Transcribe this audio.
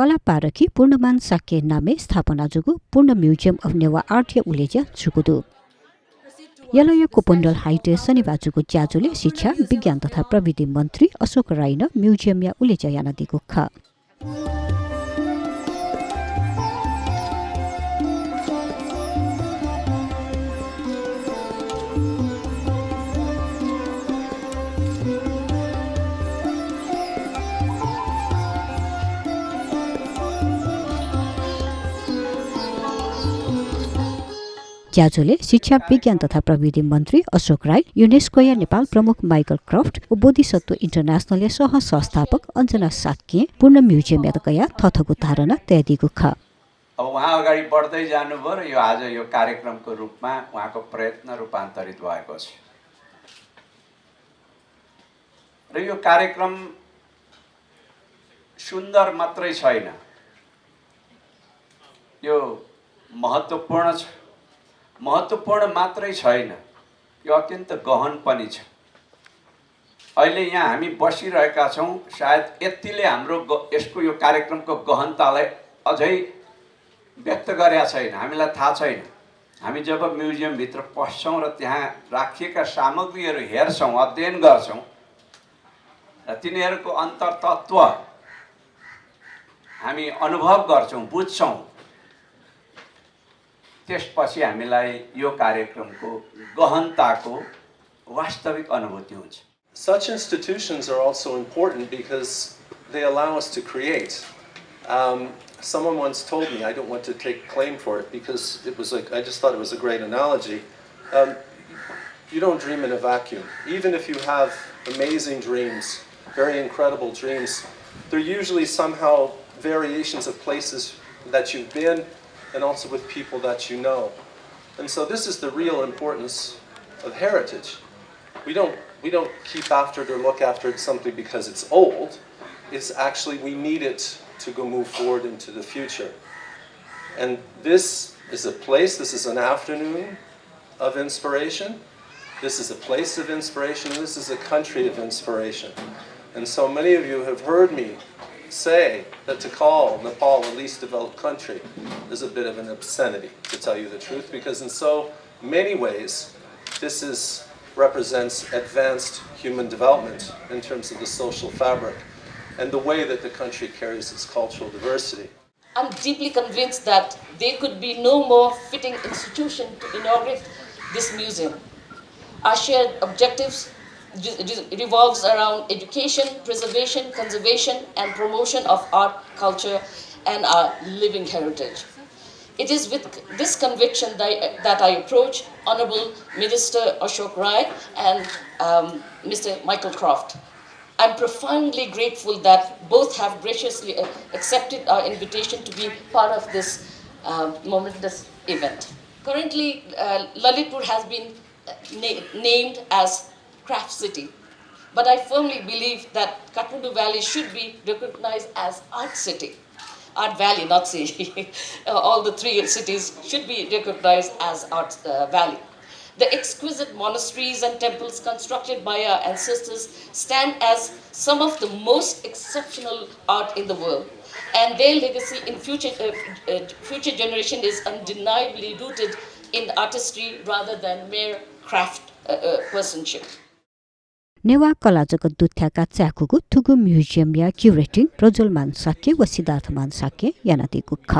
कला पारखी पूर्णमान साके नामे स्थापना जुगु पूर्ण म्युजियम अफ नेवा आर्ट या उलेज्या जुगुदु यलय कोपण्डल हाइटे शनिबार जुगु ज्याजुले शिक्षा विज्ञान तथा प्रविधि मन्त्री अशोक राय न म्युजियम या उलेज्या याना दिगु ख ज्याजुले शिक्षा विज्ञान तथा प्रविधि मन्त्री अशोक राय युनेस्को या नेपाल प्रमुख माइकल क्रफ्ट ओ बोधिसत्व इन्टरनेशनल सह संस्थापक अञ्जना साक्के पूर्ण म्युजियम यादकया थथको धारणा त्यादिगु ख अब उहाँ अगाडि बढ्दै जानुभयो र यो आज यो कार्यक्रमको रूपमा उहाँको प्रयत्न रूपान्तरित भएको छ र यो कार्यक्रम सुन्दर मात्रै छैन यो महत्त्वपूर्ण छ महत्त्वपूर्ण मात्रै छैन यो अत्यन्त गहन पनि छ अहिले यहाँ हामी बसिरहेका छौं सायद यतिले हाम्रो यसको यो कार्यक्रमको गहनतालाई अझै व्यक्त गरेका छैन हामीलाई थाहा छैन हामी जब म्युजियम भित्र पस्छौं र त्यहाँ राखिएका सामग्रीहरू हेर्छौं अध्ययन गर्छौं र तिनीहरूको अन्तर्तत्व हामी अनुभव गर्छौं बुझ्छौं त्यसपछि हामीलाई यो कार्यक्रमको गहनताको वास्तविक अनुभूति हुन्छ Such institutions are also important because they allow us to create. Someone once told me, I don't want to take claim for it because it was like, I just thought it was a great analogy. You don't dream in a vacuum. Even if you have amazing dreams, very incredible dreams, they're usually somehow variations of places that you've been and also with people that you know. And so this is the real importance of heritage. We don't keep after it or look after it simply because it's old. It's actually we need it to go move forward into the future. And this is a place, this is an afternoon of inspiration. This is a place of inspiration. This is a country of inspiration. And so many of you have heard me say that to call Nepal a least developed country is a bit of an obscenity, to tell you the truth, because in so many ways this represents advanced human development in terms of the social fabric and the way that the country carries its cultural diversity. I'm deeply convinced that there could be no more fitting institution to inaugurate this museum. Our shared objectives revolves around education, preservation, conservation, and promotion of art, culture, and our living heritage. It is with this conviction that I approach Honorable Minister Ashok Rai and Mr. Michael Croft. I'm profoundly grateful that both have graciously accepted our invitation to be part of this momentous event. Currently, Lalitpur has been named as Craft City, but I firmly believe that Kathmandu Valley should be recognized as Art City. Art Valley, not city. All the three cities should be recognized as Art Valley. The exquisite monasteries and temples constructed by our ancestors stand as some of the most exceptional art in the world, and their legacy in future generation is undeniably rooted in artistry rather than mere craft personship. नेवा कला जगत दुथ्याका च्याकुगु थुगु museum या क्युरेटिङ प्रज्वल मान साक्य व सिद्धार्थ मान साक्य यानाति गुख